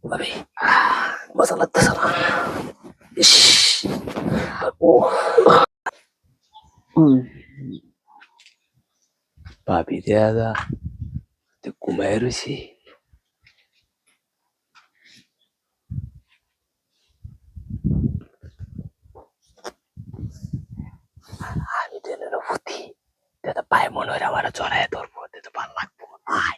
ভাবি মজা লাগতেছে না। ইস, ও ভাবি দেয়া যা ঘুমায় রয়েছি। আমি ট্রেনের ভূতি পায়ে মনে হয় আমার জড়ায় ধরবো, ভালো লাগবো। আয়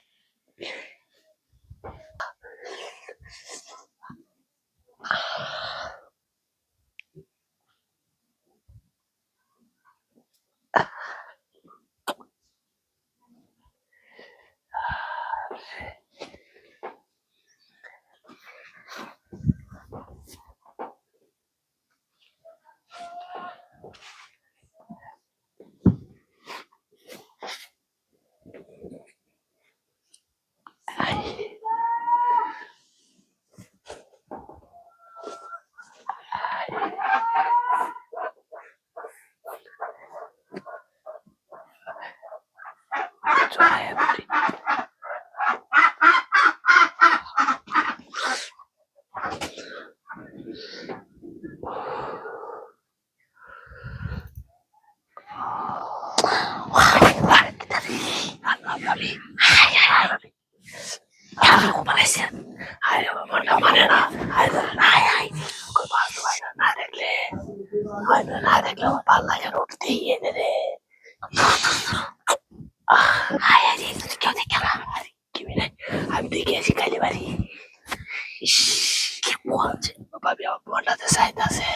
জড়ায় ধরি। আল্লাহ ভাবি, ঘুমাইছেন। আয় মনটা মানে না। আয় আয় আয় না দেখলে, না দেখলে আমার ভাল লাগে না, উঠতেই এনে রে। কেউ দেখে না, আমি দেখে আছি খালি বাড়ি। কি বলছে ভাবি, আমার মনটাতে চাইতেছে,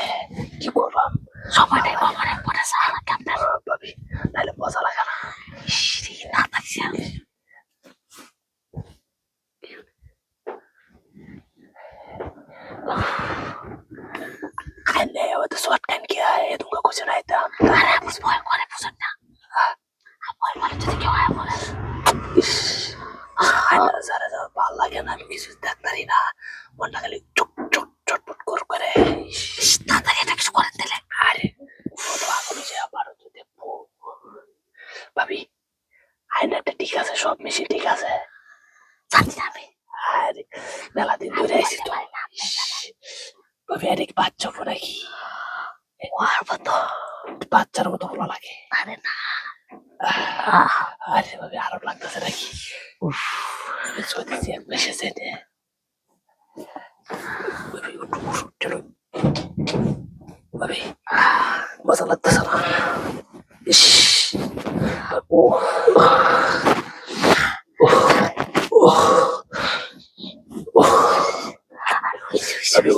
কি করবাম? সময়টাই বাবার পরে সারা কেমন ভাবি, নাহলে মজা লাগে না। না থাকছে খাইলে হয়তো শর্ট কান কি হয়, তোমরা কিছু নাই দাম ভয় করে বুঝেন না। ভয় করে যদি কেউ হয় বলে ভাল লাগে না, আমি কিছু দেখতারি না, মনটা খালি চুপ চুপ চটপট করে তাড়াতাড়ি এটা কিছু করেন দিলে। আরে আবারও তো দেখবো ভাবি, আয়নাটা ঠিক আছে, সব মেশিন ঠিক আছে, জানি না আমি। আরে মেলা দিন ধরে আইসি তো ভাবি, আরে কি বাচ্চা হবো নাকি? বাচ্চার মতো ভালো লাগে। আরে না, আরে ভাবি আরো লাগতেছে নাকি? এসেছে চলো ভাবি, মজা লাগতেছে না। ইস, ও ভাবি